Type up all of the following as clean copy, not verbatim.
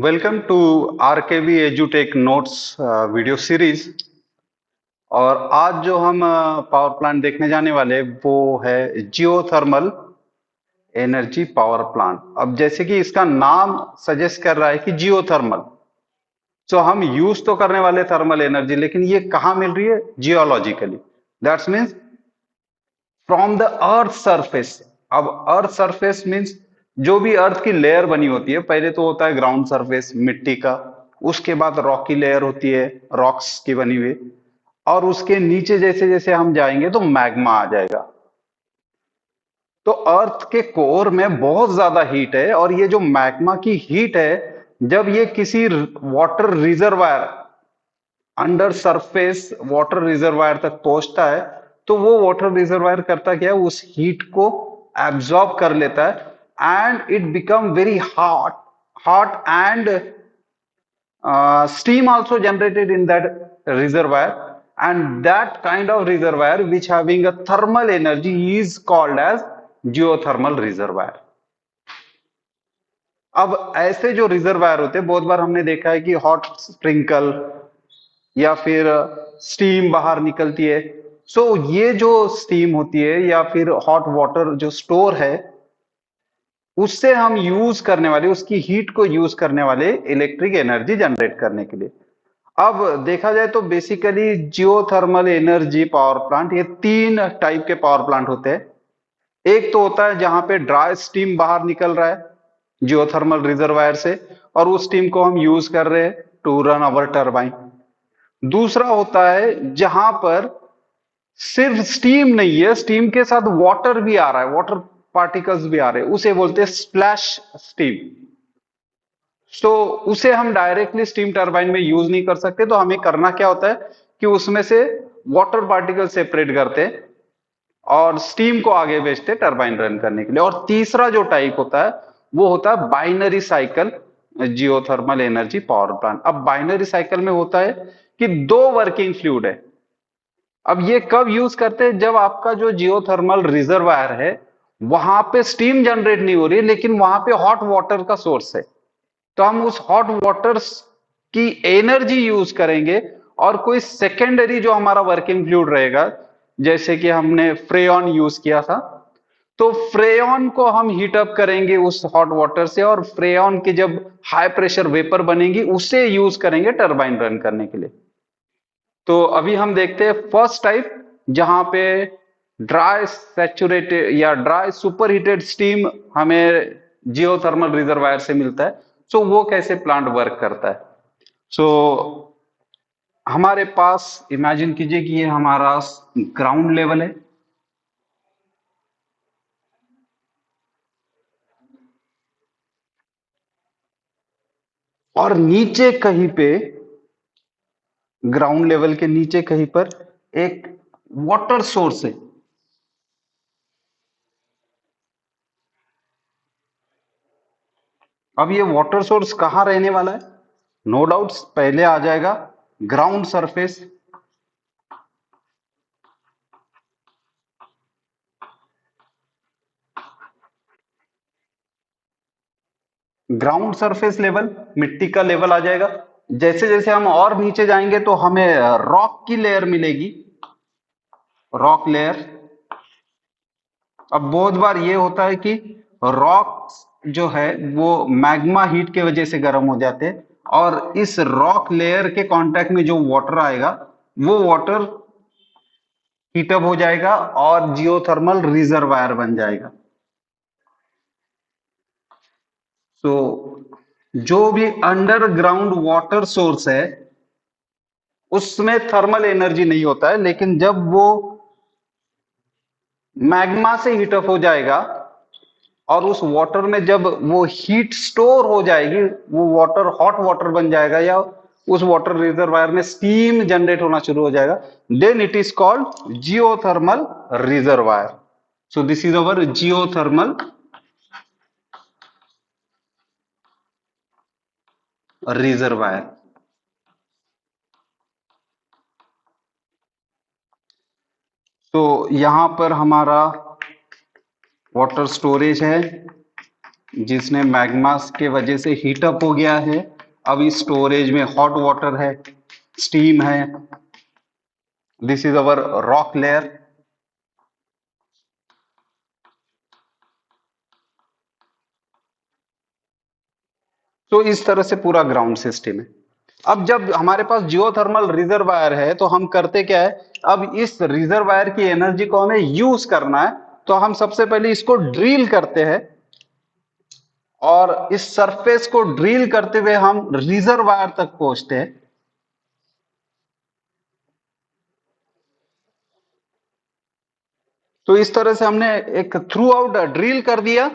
Welcome to RKV एजुटेक notes video series. और आज जो हम पावर प्लांट देखने जाने वाले वो है जियोथर्मल एनर्जी पावर प्लांट। अब जैसे कि इसका नाम सजेस्ट कर रहा है कि जियोथर्मल, तो हम यूज तो करने वाले थर्मल एनर्जी, लेकिन ये कहाँ मिल रही है? Geologically, that's means from the earth surface. अब अर्थ सरफेस मीन्स जो भी अर्थ की लेयर बनी होती है, पहले तो होता है ग्राउंड सरफेस मिट्टी का, उसके बाद रॉकी लेयर होती है रॉक्स की बनी हुई, और उसके नीचे जैसे जैसे हम जाएंगे तो मैग्मा आ जाएगा। तो अर्थ के कोर में बहुत ज्यादा हीट है, और ये जो मैग्मा की हीट है, जब ये किसी water reservoir, under surface water reservoir तक पहुंचता है, तो वो वाटर रिजर्वायर करता क्या है, उस हीट को एब्जॉर्ब कर लेता है and it become very hot hot and steam also generated in that reservoir, and that kind of reservoir which having a thermal energy is called as geothermal reservoir. अब ऐसे जो रिजर्वायर होते हैं, बहुत बार हमने देखा है कि हॉट स्प्रिंकल या फिर स्टीम बाहर निकलती है। सो ये जो स्टीम होती है या फिर हॉट वाटर जो स्टोर है, उससे हम यूज करने वाले, उसकी हीट को यूज करने वाले इलेक्ट्रिक एनर्जी जनरेट करने के लिए। अब देखा जाए तो basically geothermal energy power plant, ये तीन टाइप के पावर प्लांट होते हैं। एक तो होता है जहां पे ड्राई स्टीम बाहर निकल रहा है जियोथर्मल रिजर्वायर से, और उस स्टीम को हम यूज कर रहे हैं टू रन अवर टरबाइन। दूसरा होता है जहां पर सिर्फ स्टीम नहीं है, स्टीम के साथ वाटर भी आ रहा है, वाटर पार्टिकल्स भी आ रहे हैं, उसे बोलते हैं स्प्लैश स्टीम। तो उसे हम डायरेक्टली स्टीम टरबाइन में यूज नहीं कर सकते, तो हमें करना क्या होता है कि उसमें से वाटर पार्टिकल सेपरेट करते हैं और स्टीम को आगे भेजते टरबाइन रन करने के लिए। और तीसरा जो टाइप होता है वो होता है binary cycle geothermal energy power plant. अब बाइनरी साइकिल में होता है कि दो वर्किंग फ्लूइड है। अब ये कब यूज करते हैं? जब आपका जो जियोथर्मल रिजर्वायर है वहां पे स्टीम जनरेट नहीं हो रही है, लेकिन वहां पे हॉट वाटर का सोर्स है, तो हम उस हॉट वाटर की एनर्जी यूज करेंगे। और कोई सेकेंडरी जो हमारा वर्किंग फ्लूइड रहेगा, जैसे कि हमने फ्रेयॉन यूज किया था, तो फ्रेयॉन को हम हीट अप करेंगे उस हॉट वाटर से, और फ्रेयॉन की जब हाई प्रेशर वेपर बनेगी उसे यूज करेंगे टरबाइन रन करने के लिए। तो अभी हम देखते हैं फर्स्ट टाइप, जहां पे ड्राई सैचुरेटेड या ड्राई सुपरहीटेड स्टीम हमें जियोथर्मल रिजर्वायर से मिलता है। सो वो कैसे प्लांट वर्क करता है? सो हमारे पास इमेजिन कीजिए कि ये हमारा ग्राउंड लेवल है, और नीचे कहीं पे, ग्राउंड लेवल के नीचे कहीं पर एक वाटर सोर्स है। अब ये वाटर सोर्स कहां रहने वाला है? नो डाउट्स पहले आ जाएगा ground surface. Ground surface level, मिट्टी का लेवल आ जाएगा। जैसे जैसे हम और नीचे जाएंगे तो हमें रॉक की लेयर मिलेगी, रॉक लेयर। अब बहुत बार ये होता है कि रॉक जो है वो मैग्मा हीट के वजह से गर्म हो जाते हैं, और इस रॉक लेयर के कांटेक्ट में जो वाटर आएगा वो वाटर हीटअप हो जाएगा और जियोथर्मल रिजर्वायर बन जाएगा। तो जो भी अंडरग्राउंड वाटर सोर्स है उसमें थर्मल एनर्जी नहीं होता है, लेकिन जब वो मैग्मा से हीटअप हो जाएगा और उस वाटर में जब वो हीट स्टोर हो जाएगी, वो वाटर हॉट वाटर बन जाएगा, या उस वाटर रिजर्वायर में स्टीम जनरेट होना शुरू हो जाएगा, then it is called geothermal reservoir. So this is our geothermal reservoir. तो यहां पर हमारा वाटर स्टोरेज है, जिसने मैग्मास के वजह से हीट अप हो गया है। अब इस स्टोरेज में हॉट वाटर है, स्टीम है। This is our rock layer. तो इस तरह से पूरा ग्राउंड सिस्टम है। अब जब हमारे पास जियोथर्मल रिजर्वायर है तो हम करते क्या है, अब इस रिजर्वायर की एनर्जी को हमें यूज करना है, तो हम सबसे पहले इसको ड्रिल करते हैं और इस सरफेस को ड्रिल करते हुए हम रिजर्वायर तक पहुंचते हैं। तो इस तरह से हमने एक थ्रू आउट ड्रिल कर दिया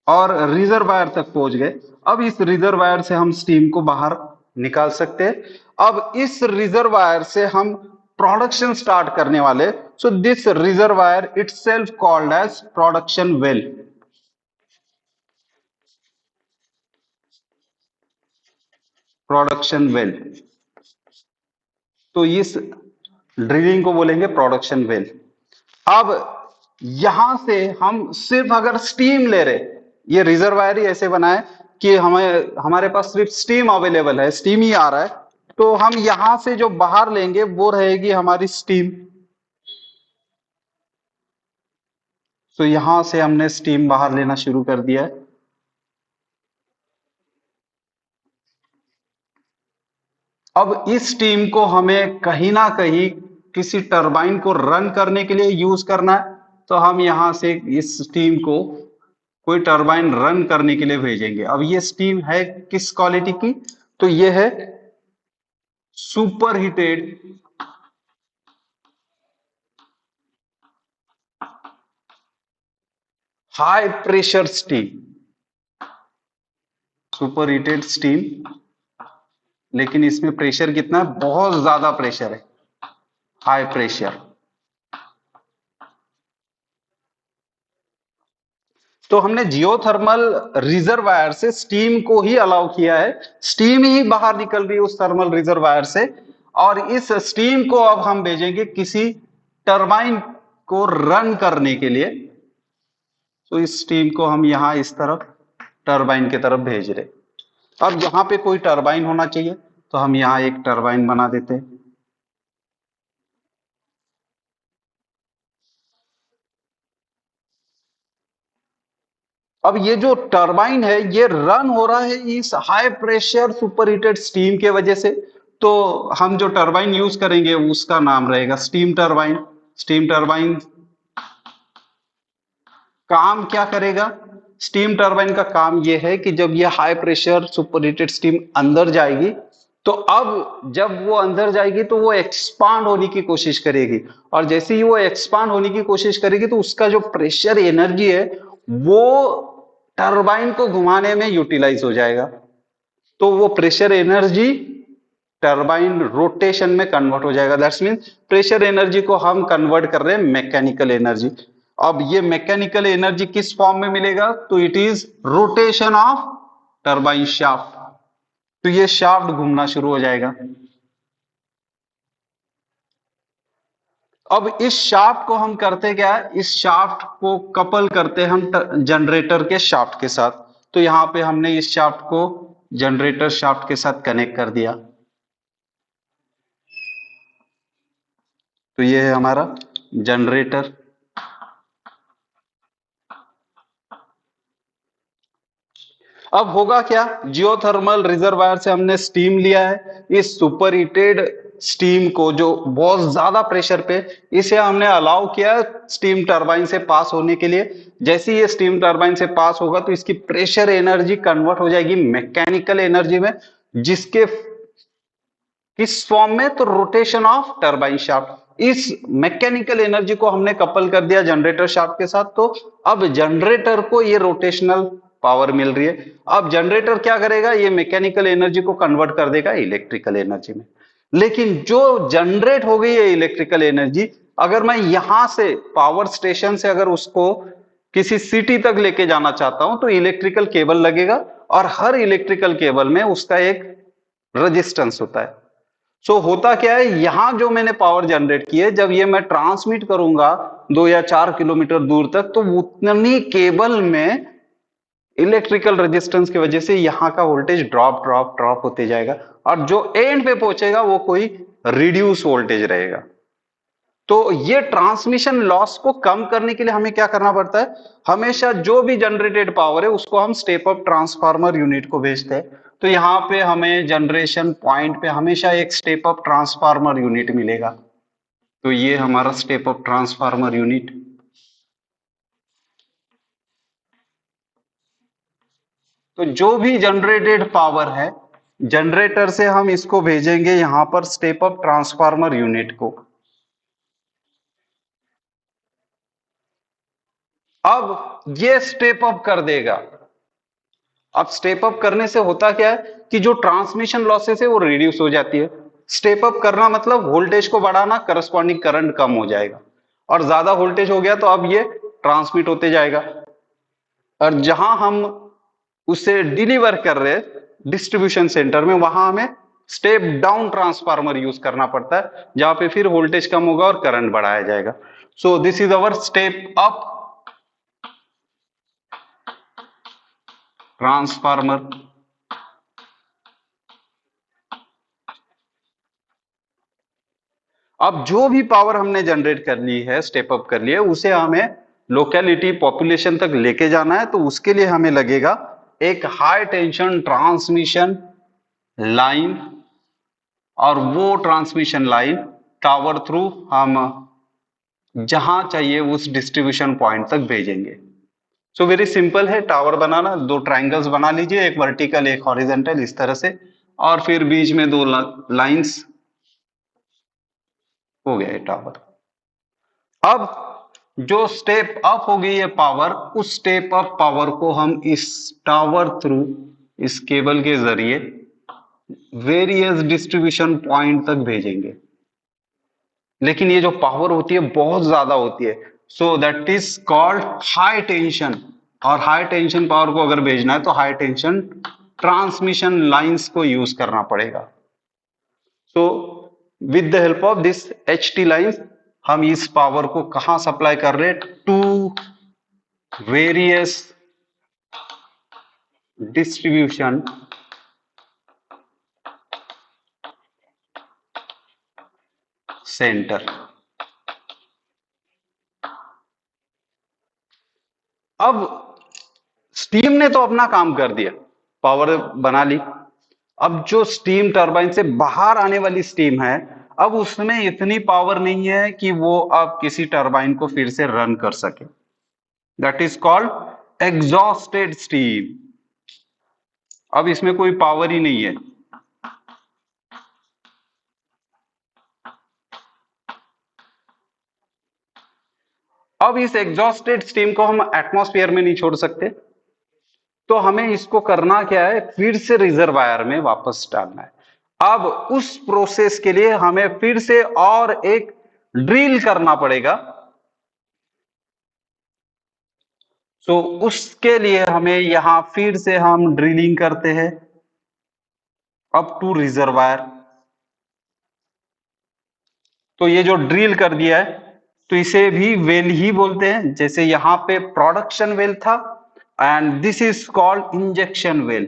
और रिजर्वायर तक पहुंच गए। अब इस रिजर्वायर से हम स्टीम को बाहर निकाल सकते हैं। अब इस रिजर्वायर से हम प्रोडक्शन स्टार्ट करने वाले। So this reservoir itself called as production well. Production well, तो इस ड्रिलिंग को बोलेंगे प्रोडक्शन वेल। अब यहां से हम सिर्फ अगर स्टीम ले रहे, ये रिजर्वायर ही ऐसे बना है कि हमें हमारे पास सिर्फ स्टीम अवेलेबल है, स्टीम ही आ रहा है, तो हम यहां से जो बाहर लेंगे वो रहेगी हमारी स्टीम। तो यहां से हमने स्टीम बाहर लेना शुरू कर दिया है। अब इस स्टीम को हमें कहीं ना कहीं किसी टरबाइन को रन करने के लिए यूज करना है, तो हम यहां से इस स्टीम को कोई टरबाइन रन करने के लिए भेजेंगे। अब ये स्टीम है किस क्वालिटी की, तो ये है super heated high pressure steam. Super heated steam, लेकिन इसमें प्रेशर कितना है, बहुत ज्यादा प्रेशर है, हाई प्रेशर। तो हमने जियोथर्मल रिजर्वायर से स्टीम को ही अलाउ किया है, स्टीम ही बाहर निकल रही है उस थर्मल रिजर्वायर से, और इस स्टीम को अब हम भेजेंगे किसी टरबाइन को रन करने के लिए। तो इस स्टीम को हम यहां इस तरफ टरबाइन की तरफ भेज रहे। अब यहां पे कोई टरबाइन होना चाहिए, तो हम यहां एक टरबाइन बना देते हैं। अब ये जो टरबाइन है ये रन हो रहा है इस high pressure super heated steam के वजह से। तो हम जो टरबाइन यूज करेंगे उसका नाम रहेगा स्टीम टरबाइन। स्टीम टरबाइन काम क्या करेगा, स्टीम टरबाइन का काम यह है कि जब ये high pressure super heated steam अंदर जाएगी, तो अब जब वो अंदर जाएगी तो वो एक्सपांड होने की कोशिश करेगी, और जैसे ही वो एक्सपांड होने की कोशिश करेगी तो उसका जो प्रेशर एनर्जी है वो टरबाइन को घुमाने में यूटिलाइज हो जाएगा। तो वो प्रेशर एनर्जी टरबाइन रोटेशन में कन्वर्ट हो जाएगा। दैट्स मीन प्रेशर एनर्जी को हम कन्वर्ट कर रहे हैं मैकेनिकल एनर्जी। अब ये मैकेनिकल एनर्जी किस फॉर्म में मिलेगा, तो it is rotation of turbine shaft. तो ये शाफ्ट घूमना शुरू हो जाएगा। अब इस शाफ्ट को हम करते क्या है, इस शाफ्ट को कपल करते हैं हम जनरेटर के शाफ्ट के साथ। तो यहां पे हमने इस शाफ्ट को जनरेटर शाफ्ट के साथ कनेक्ट कर दिया। तो ये है हमारा जनरेटर। अब होगा क्या, जियोथर्मल रिजर्वायर से हमने स्टीम लिया है, इस सुपर हीटेड स्टीम को जो बहुत ज्यादा प्रेशर पे, इसे हमने अलाउ किया स्टीम टरबाइन से पास होने के लिए। जैसे ये स्टीम टरबाइन से पास होगा तो इसकी प्रेशर एनर्जी कन्वर्ट हो जाएगी मैकेनिकल एनर्जी में, जिसके किस फॉर्म में, तो रोटेशन ऑफ टरबाइन शाफ्ट। इस मैकेनिकल एनर्जी को हमने कपल कर दिया जनरेटर शाफ्ट के साथ, तो अब जनरेटर को ये रोटेशनल पावर मिल रही है। अब जनरेटर क्या करेगा, ये मैकेनिकल एनर्जी को कन्वर्ट कर देगा इलेक्ट्रिकल एनर्जी में। लेकिन जो जनरेट हो गई है इलेक्ट्रिकल एनर्जी, अगर मैं यहां से पावर स्टेशन से अगर उसको किसी सिटी तक लेके जाना चाहता हूं तो इलेक्ट्रिकल केबल लगेगा, और हर इलेक्ट्रिकल केबल में उसका एक रेजिस्टेंस होता है। सो होता क्या है, यहां जो मैंने पावर जनरेट की है, जब ये मैं ट्रांसमिट करूंगा 2 या 4 किलोमीटर दूर तक, तो उतनी केबल में इलेक्ट्रिकल रेजिस्टेंस की वजह से यहाँ का वोल्टेज ड्रॉप ड्रॉप ड्रॉप होते जाएगा, और जो एंड पे पहुंचेगा वो कोई रिड्यूस वोल्टेज रहेगा। तो ये ट्रांसमिशन लॉस को कम करने के लिए हमें क्या करना पड़ता है, हमेशा जो भी जनरेटेड पावर है उसको हम स्टेप अप ट्रांसफार्मर यूनिट को भेजते हैं। तो यहाँ पे हमें जनरेशन पॉइंट पे हमेशा एक स्टेप अप ट्रांसफार्मर यूनिट मिलेगा। तो ये हमारा स्टेप अप ट्रांसफार्मर यूनिट। तो जो भी जनरेटेड पावर है जनरेटर से हम इसको भेजेंगे यहां पर स्टेप अप ट्रांसफार्मर यूनिट को। अब ये स्टेप अप कर देगा। अब स्टेप अप करने से होता क्या है कि जो ट्रांसमिशन लॉसेस है वो रिड्यूस हो जाती है। स्टेप अप करना मतलब वोल्टेज को बढ़ाना, करस्पॉन्डिंग करंट कम हो जाएगा, और ज्यादा वोल्टेज हो गया तो अब ये ट्रांसमिट होते जाएगा, और जहां हम उसे डिलीवर कर रहे हैं डिस्ट्रीब्यूशन सेंटर में, वहां हमें स्टेप डाउन ट्रांसफार्मर यूज करना पड़ता है, जहां पे फिर वोल्टेज कम होगा और करंट बढ़ाया जाएगा। So this is our step up transformer. अब जो भी पावर हमने जनरेट कर ली है, स्टेप अप कर ली है, उसे हमें लोकेलिटी पॉपुलेशन तक लेके जाना है। तो उसके लिए हमें लगेगा एक हाई टेंशन ट्रांसमिशन लाइन, और वो ट्रांसमिशन लाइन टावर थ्रू हम जहां चाहिए उस डिस्ट्रीब्यूशन पॉइंट तक भेजेंगे। सो वेरी सिंपल है टावर बनाना। दो ट्राइंगल्स बना लीजिए, एक वर्टिकल एक हॉरिजेंटल, इस तरह से, और फिर बीच में दो लाइंस, हो गया ये टावर। अब जो स्टेप अप हो गई है पावर, उस स्टेप अप पावर को हम इस टावर थ्रू, इस केबल के जरिए वेरियस डिस्ट्रीब्यूशन पॉइंट तक भेजेंगे। लेकिन ये जो पावर होती है बहुत ज्यादा होती है, so that is called high tension. और हाई टेंशन पावर को अगर भेजना है तो हाई टेंशन ट्रांसमिशन लाइंस को यूज करना पड़ेगा। So with the help of this H T lines हम इस पावर को कहां सप्लाई कर रहे हैं, टू वेरियस डिस्ट्रीब्यूशन सेंटर। अब स्टीम ने तो अपना काम कर दिया, पावर बना ली। अब जो स्टीम टरबाइन से बाहर आने वाली स्टीम है, अब उसमें इतनी पावर नहीं है कि वो अब किसी टरबाइन को फिर से रन कर सके। That is called exhausted steam. अब इसमें कोई पावर ही नहीं है। अब इस एग्जॉस्टेड स्टीम को हम एटमॉस्फेयर में नहीं छोड़ सकते, तो हमें इसको करना क्या है, फिर से रिजर्वायर में वापस डालना है। अब उस प्रोसेस के लिए हमें फिर से और एक ड्रिल करना पड़ेगा। सो उसके लिए हमें यहां फिर से हम ड्रिलिंग करते हैं अप टू रिजर्वायर। तो ये जो ड्रिल कर दिया है, तो इसे भी वेल ही बोलते हैं। जैसे यहां पे प्रोडक्शन वेल था, and this is called injection well.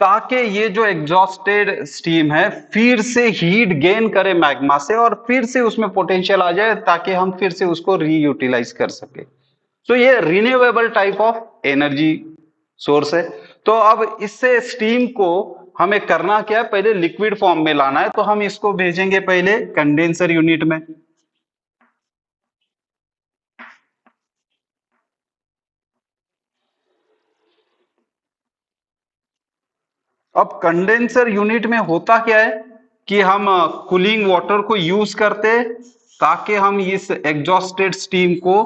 ताकि ये जो एग्जॉस्टेड स्टीम है फिर से हीट गेन करे मैग्मा से, और फिर से उसमें पोटेंशियल आ जाए, ताकि हम फिर से उसको रीयूटिलाइज कर सके। तो ये renewable type of energy source है। तो अब इससे स्टीम को हमें करना क्या है, पहले लिक्विड फॉर्म में लाना है। तो हम इसको भेजेंगे पहले कंडेंसर यूनिट में। अब कंडेंसर यूनिट में होता क्या है कि हम कूलिंग वाटर को यूज करते हैं, ताकि हम इस एग्जॉस्टेड स्टीम को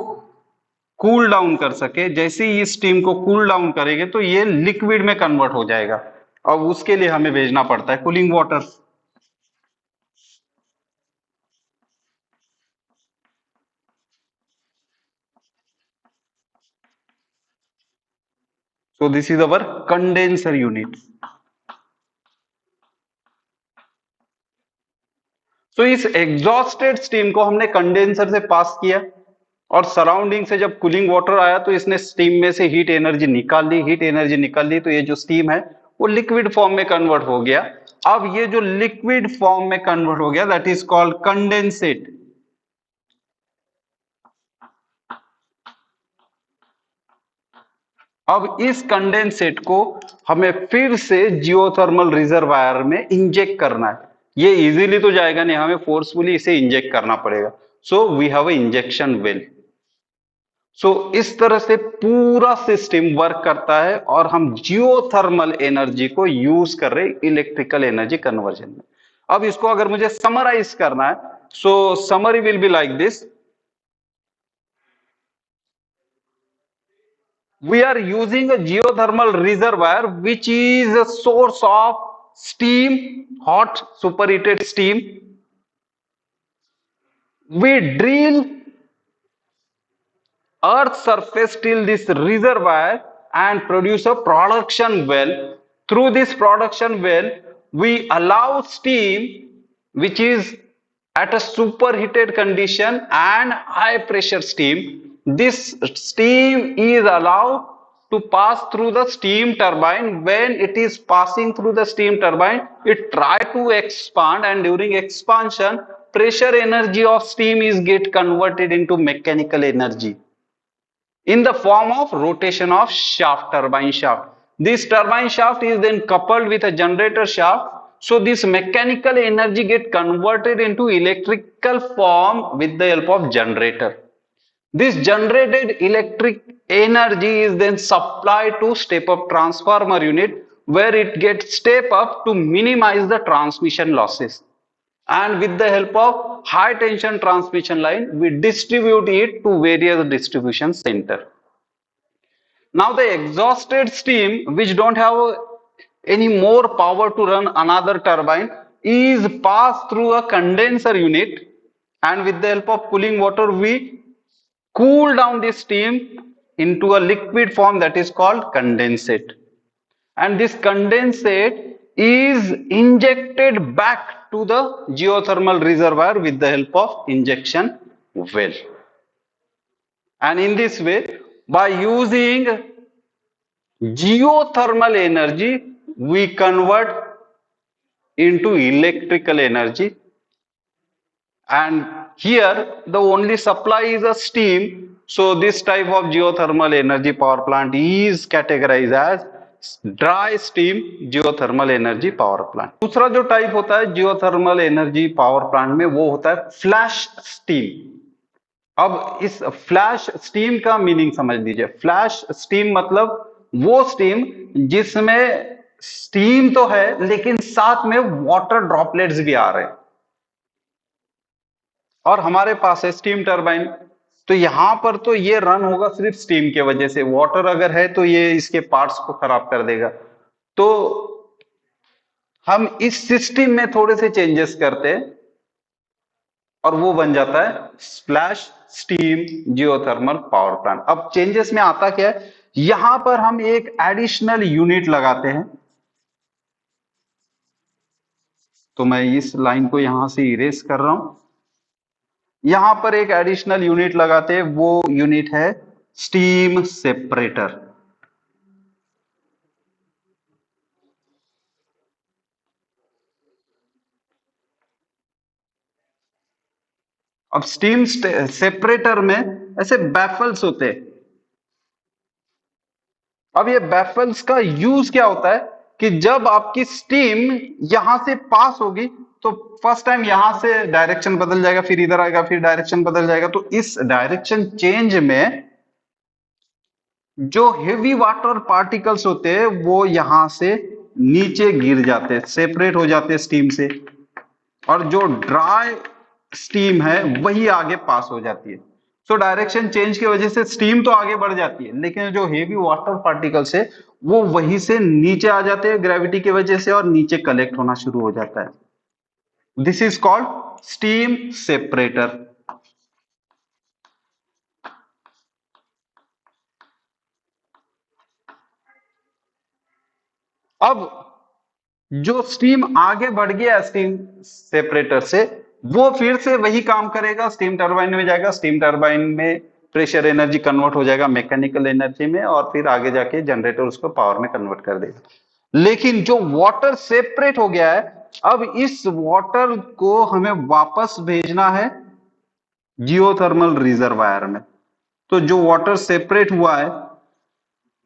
कूल डाउन कर सके। जैसे ही इस स्टीम को कूल डाउन करेंगे तो ये लिक्विड में कन्वर्ट हो जाएगा। अब उसके लिए हमें भेजना पड़ता है cooling water. So this is our condenser unit. तो इस एग्जॉस्टेड स्टीम को हमने कंडेंसर से पास किया और सराउंडिंग से जब कूलिंग वाटर आया तो इसने स्टीम में से हीट एनर्जी निकाल ली, हीट एनर्जी निकाल ली तो ये जो स्टीम है वो लिक्विड फॉर्म में कन्वर्ट हो गया। अब ये जो लिक्विड फॉर्म में कन्वर्ट हो गया दैट इज कॉल्ड कंडेंसेट। अब इस कंडेंसेट को हमें फिर से जियोथर्मल रिजर्वायर में इंजेक्ट करना है। ये इजीली तो जाएगा नहीं, हमें फोर्सफुली इसे इंजेक्ट करना पड़ेगा। So we have a injection well. सो इस तरह से पूरा सिस्टम वर्क करता है और हम जियोथर्मल एनर्जी को यूज कर रहे इलेक्ट्रिकल एनर्जी कन्वर्जन में। अब इसको अगर मुझे समराइज करना है, सो summary will be like this. We are using a geothermal reservoir which is a source of steam, hot superheated steam. We drill earth surface till this reservoir and produce a production well. Through this production well we allow steam which is at a superheated condition and high pressure steam. This steam is allowed to pass through the steam turbine. When it is passing through the steam turbine, it try to expand, and during expansion pressure energy of steam is get converted into mechanical energy in the form of rotation of shaft, turbine shaft. This turbine shaft is then coupled with a generator shaft. So this mechanical energy get converted into electrical form with the help of generator. This generated electric energy is then supplied to step up transformer unit where it gets step up to minimize the transmission losses. And with the help of high tension transmission line, we distribute it to various distribution center. Now the exhausted steam, which don't have any more power to run another turbine, is passed through a condenser unit, and with the help of cooling water, we cool down this steam into a liquid form that is called condensate. And this condensate is injected back to the geothermal reservoir with the help of injection well. And in this way, by using geothermal energy, we convert into electrical energy. And here the only supply is a steam. So this type of geothermal energy power plant is categorized as dry steam geothermal energy power plant. दूसरा जो type होता है geothermal energy power plant में वो होता है flash steam. अब इस फ्लैश स्टीम का मीनिंग समझ लीजिए। फ्लैश स्टीम मतलब वो स्टीम जिसमें स्टीम तो है लेकिन साथ में वाटर ड्रॉपलेट्स भी आ रहे हैं। और हमारे पास है स्टीम टरबाइन, तो यहां पर तो ये रन होगा सिर्फ स्टीम के वजह से, वाटर अगर है तो ये इसके पार्ट्स को खराब कर देगा। तो हम इस सिस्टम में थोड़े से चेंजेस करते हैं और वो बन जाता है splash steam geothermal power plant. अब चेंजेस में आता क्या है, यहां पर हम एक एडिशनल यूनिट लगाते हैं। तो मैं इस लाइन को यहां से इरेज कर रहा हूं। यहां पर एक एडिशनल यूनिट लगाते हैं, वो यूनिट है स्टीम सेपरेटर। अब स्टीम सेपरेटर में ऐसे बैफल्स होते हैं। अब ये बैफल्स का यूज क्या होता है कि जब आपकी स्टीम यहां से पास होगी तो फर्स्ट टाइम यहां से डायरेक्शन बदल जाएगा, फिर इधर आएगा, फिर डायरेक्शन बदल जाएगा। तो इस डायरेक्शन चेंज में जो हेवी वाटर पार्टिकल्स होते हैं वो यहां से नीचे गिर जाते हैं, सेपरेट हो जाते हैं स्टीम से, और जो ड्राई स्टीम है वही आगे पास हो जाती है। सो डायरेक्शन चेंज की वजह से स्टीम तो आगे बढ़ जाती है लेकिन जो हेवी वाटर पार्टिकल्स है वो वहीं से नीचे आ जाते हैं ग्रेविटी की वजह से और नीचे कलेक्ट होना शुरू हो जाता है। This is called steam separator. अब जो स्टीम आगे बढ़ गया स्टीम सेपरेटर से, वो फिर से वही काम करेगा, स्टीम टरबाइन में जाएगा, स्टीम टरबाइन में प्रेशर एनर्जी कन्वर्ट हो जाएगा मैकेनिकल एनर्जी में, और फिर आगे जाके जनरेटर उसको पावर में कन्वर्ट कर देगा। लेकिन जो वाटर सेपरेट हो गया है, अब इस वाटर को हमें वापस भेजना है जियोथर्मल रिजर्वायर में। तो जो वाटर सेपरेट हुआ है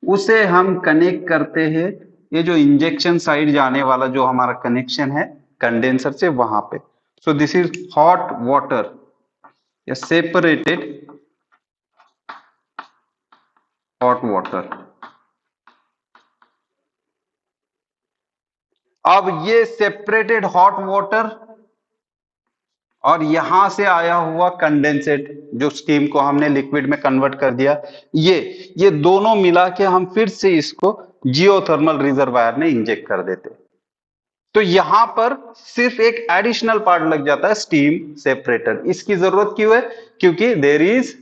उसे हम कनेक्ट करते हैं, ये जो इंजेक्शन साइड जाने वाला जो हमारा कनेक्शन है कंडेंसर से, वहां पे। सो दिस इज हॉट वाटर या सेपरेटेड हॉट वाटर। अब ये सेपरेटेड हॉट वाटर और यहां से आया हुआ कंडेंसेट, जो स्टीम को हमने लिक्विड में कन्वर्ट कर दिया, ये दोनों मिला के हम फिर से इसको जियोथर्मल रिजर्वायर में इंजेक्ट कर देते। तो यहां पर सिर्फ एक एडिशनल पार्ट लग जाता है, स्टीम सेपरेटर। इसकी जरूरत क्यों है? क्योंकि there is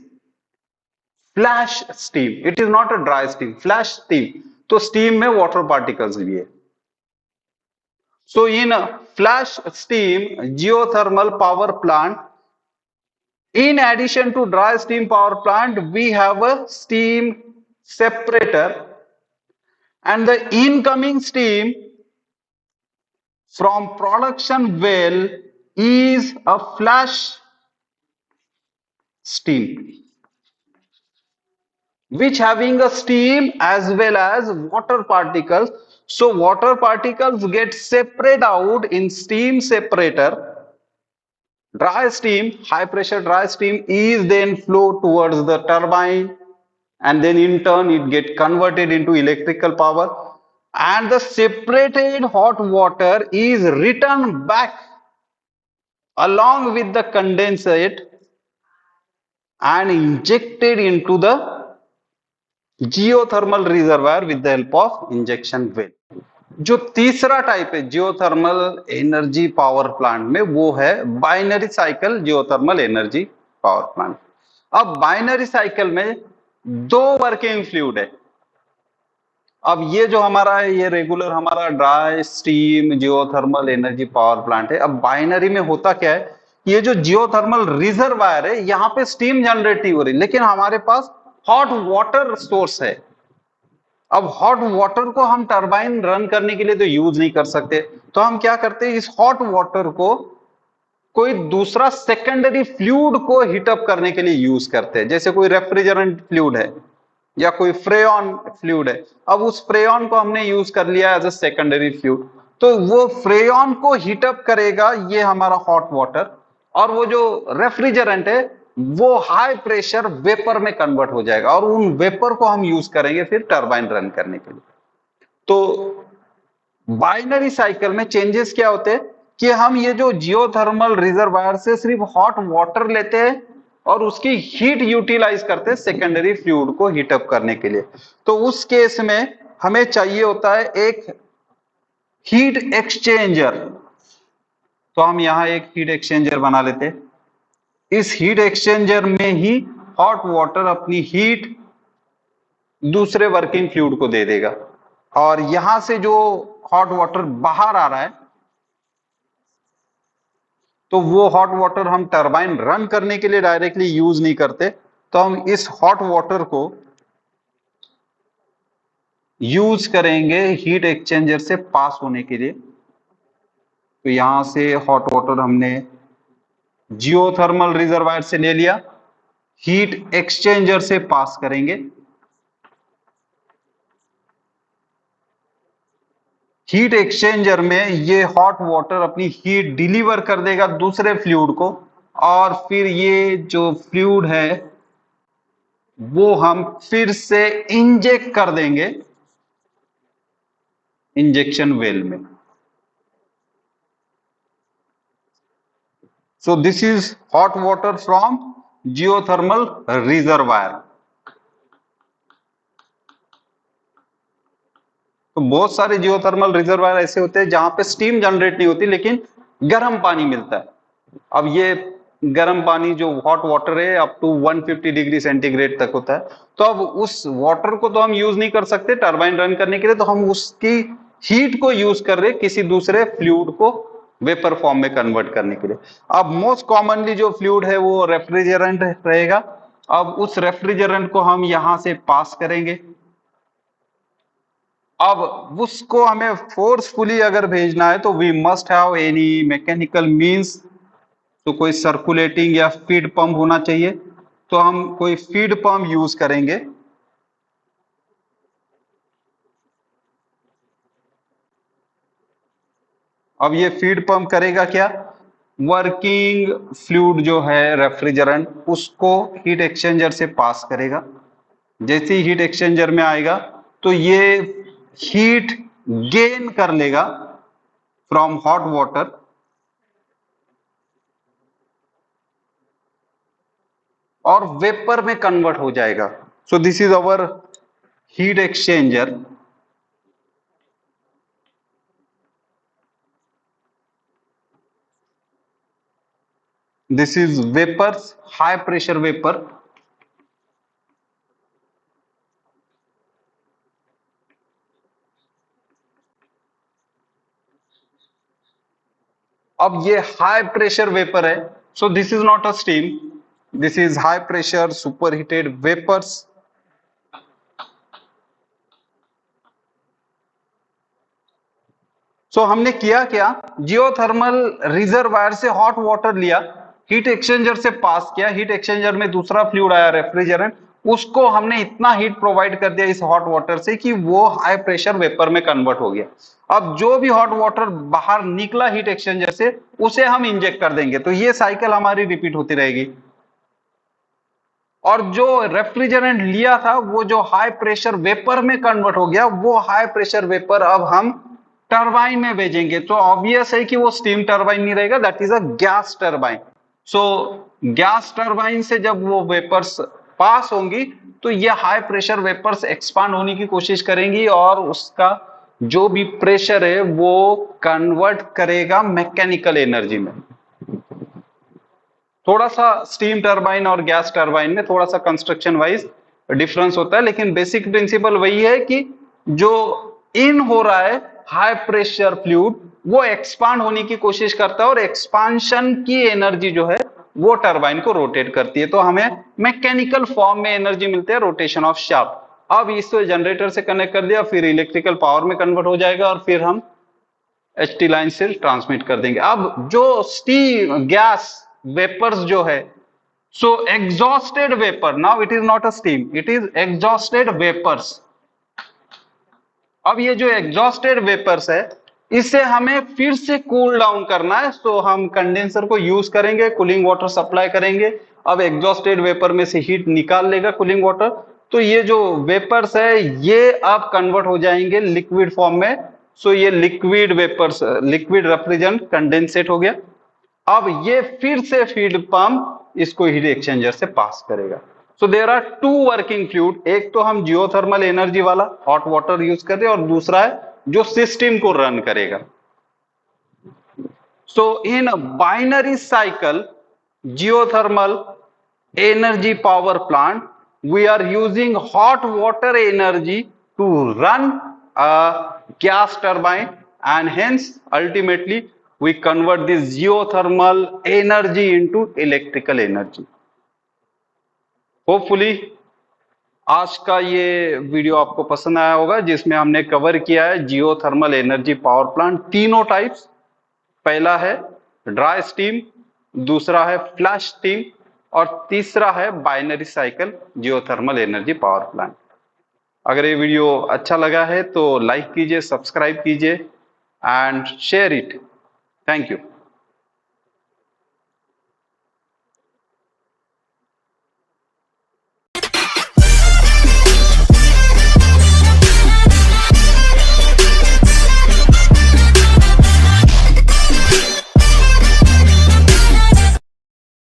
flash steam, it is not a dry steam, flash steam. तो स्टीम में वाटर पार्टिकल्स भी है। So in a flash steam geothermal power plant, in addition to dry steam power plant, we have a steam separator, and the incoming steam from production well is a flash steam, which having a steam as well as water particles. So water particles get separated out in steam separator. Dry steam, high pressure dry steam is then flow towards the turbine, and then in turn it get converted into electrical power, and the separated hot water is returned back along with the condensate and injected into the geothermal reservoir with the help of injection well. जो तीसरा type है geothermal energy power plant में, वो है binary cycle geothermal energy power plant. अब binary cycle में दो working fluid है। अब ये जो हमारा है, ये रेगुलर हमारा dry steam geothermal energy power plant है। अब बाइनरी में होता क्या है, ये जो जियोथर्मल रिजर्वायर है, यहाँ पे स्टीम जनरेट नहीं हो रही, लेकिन हमारे पास हॉट वाटर सोर्स है। अब हॉट वाटर को हम टरबाइन रन करने के लिए तो यूज नहीं कर सकते, तो हम क्या करते हैं, इस हॉट वाटर को कोई दूसरा सेकेंडरी फ्लूइड को हीटअप करने के लिए यूज करते हैं। जैसे कोई रेफ्रिजरेंट फ्लूइड है या कोई फ्रेऑन फ्लूइड है। अब उस फ्रेऑन को हमने यूज कर लिया एज अ सेकेंडरी फ्लूइड, तो वो फ्रेऑन को हीटअप करेगा ये हमारा हॉट वाटर, और वो जो रेफ्रिजरेंट है वो हाई प्रेशर वेपर में कन्वर्ट हो जाएगा, और उन वेपर को हम यूज करेंगे फिर टरबाइन रन करने के लिए। तो बाइनरी साइकिल में चेंजेस क्या होते हैं कि हम ये जो जियोथर्मल रिजर्वायर से सिर्फ हॉट वाटर लेते हैं और उसकी हीट यूटिलाइज करते हैं सेकेंडरी फ्लूइड को हीटअप करने के लिए। तो उस केस में हमें चाहिए होता है एक हीट एक्सचेंजर। तो हम यहां एक हीट एक्सचेंजर बना लेते हैं। इस हीट एक्सचेंजर में ही हॉट वाटर अपनी हीट दूसरे वर्किंग फ्लूइड को दे देगा, और यहां से जो हॉट वाटर बाहर आ रहा है, तो वो हॉट वाटर हम टरबाइन रन करने के लिए डायरेक्टली यूज नहीं करते, तो हम इस हॉट वाटर को यूज करेंगे हीट एक्सचेंजर से पास होने के लिए। तो यहां से हॉट वाटर हमने जियोथर्मल रिजर्वायर से ले लिया, हीट एक्सचेंजर से पास करेंगे। हीट एक्सचेंजर में ये हॉट वाटर अपनी हीट डिलीवर कर देगा दूसरे फ्लूइड को, और फिर ये जो फ्लूइड है वो हम फिर से इंजेक्ट कर देंगे इंजेक्शन वेल में। So this is hot water from geothermal reservoir. तो बहुत सारे जियोथर्मल रिजर्वायर ऐसे होते हैं जहां पे स्टीम जनरेट नहीं होती, लेकिन गर्म पानी मिलता है। अब ये गर्म पानी जो हॉट वाटर है अप टू 150 डिग्री सेंटीग्रेड तक होता है, तो अब उस वाटर को तो हम यूज नहीं कर सकते टरबाइन रन करने के लिए, तो हम उसकी हीट को यूज कर रहे किसी दूसरे फ्लूइड को वेपर फॉर्म में कन्वर्ट करने के लिए। अब मोस्ट कॉमनली जो फ्लूइड है वो रेफ्रिजरेंट रहेगा। अब उस रेफ्रिजरेंट को हम यहां से पास करेंगे। अब उसको हमें फोर्सफुली अगर भेजना है तो we must have any mechanical means, तो कोई सर्कुलेटिंग या फीड पंप होना चाहिए, तो हम कोई फीड पंप यूज करेंगे। अब ये फीड पंप करेगा क्या, वर्किंग फ्लूइड जो है रेफ्रिजरेंट उसको हीट एक्सचेंजर से पास करेगा। जैसे ही हीट एक्सचेंजर में आएगा तो ये हीट गेन कर लेगा फ्रॉम हॉट वाटर और वेपर में कन्वर्ट हो जाएगा। So this is our heat exchanger. This is vapour, high pressure vapour. अब ये हाई प्रेशर वेपर है, so this is not a steam, this is high pressure super heated vapours. सो हमने किया क्या, जियोथर्मल रिजर्वायर से हॉट वाटर लिया, heat exchanger से पास किया, हीट एक्सचेंजर में दूसरा फ्लूइड आया रेफ्रिजरेंट, उसको हमने इतना हीट प्रोवाइड कर दिया इस हॉट वाटर से कि वो हाई प्रेशर वेपर में कन्वर्ट हो गया। अब जो भी हॉट वाटर बाहर निकला हीट एक्सचेंजर से उसे हम इंजेक्ट कर देंगे, तो ये साइकिल हमारी रिपीट होती रहेगी। और जो रेफ्रिजरेंट लिया था वो जो हाई प्रेशर वेपर में कन्वर्ट हो गया, वो हाई प्रेशर वेपर अब हम टरबाइन में भेजेंगे। तो ऑब्वियस है कि वो स्टीम टरबाइन नहीं रहेगा, that is a gas turbine. So gas turbine से जब वो वेपर्स पास होंगी तो ये हाई प्रेशर वेपर्स एक्सपांड होने की कोशिश करेंगी और उसका जो भी प्रेशर है वो कन्वर्ट करेगा मैकेनिकल एनर्जी में। थोड़ा सा स्टीम टरबाइन और गैस टरबाइन में थोड़ा सा कंस्ट्रक्शन वाइज डिफरेंस होता है, लेकिन बेसिक प्रिंसिपल वही है कि जो इन हो रहा है हाई प्रेशर फ्लूइड वो एक्सपांड होने की कोशिश करता है और एक्सपांशन की एनर्जी जो है वो टरबाइन को रोटेट करती है, तो हमें मैकेनिकल फॉर्म में एनर्जी मिलती है, रोटेशन ऑफ शाफ्ट। अब इसको जनरेटर से कनेक्ट कर दिया, फिर इलेक्ट्रिकल पावर में कन्वर्ट हो जाएगा और फिर हम एचटी लाइन से ट्रांसमिट कर देंगे। अब जो स्टीम गैस वेपर्स जो है, so exhausted vapour, now it is not a steam, it is exhausted vapours. अब ये जो एग्जॉस्टेड वेपर्स है इसे हमें फिर से कूल डाउन करना है, तो हम कंडेंसर को यूज करेंगे, कूलिंग वाटर सप्लाई करेंगे। अब एग्जॉस्टेड वेपर में से हीट निकाल लेगा कूलिंग वाटर, तो ये जो वेपर्स है ये अब कन्वर्ट हो जाएंगे लिक्विड फॉर्म में। सो ये liquid vapours, liquid refrigerant condensate हो गया। अब ये फिर से फीड पंप इसको हीट एक्सचेंजर से पास करेगा। So there are two working fluid, एक तो हम जियोथर्मल एनर्जी वाला हॉट वाटर यूज कर रहे हैं और दूसरा है जो सिस्टम को रन करेगा। So in binary cycle geothermal energy power plant we are using hot water energy to run a gas turbine, and hence ultimately we convert this geothermal energy into electrical energy. Hopefully आज का ये video आपको पसंद आया होगा, जिसमें हमने cover किया है जियोथर्मल एनर्जी पावर प्लांट तीनों टाइप्स। पहला है ड्राई स्टीम, दूसरा है फ्लैश स्टीम और तीसरा है binary cycle geothermal energy power plant. अगर ये वीडियो अच्छा लगा है तो लाइक कीजिए, सब्सक्राइब कीजिए and share it. Thank you.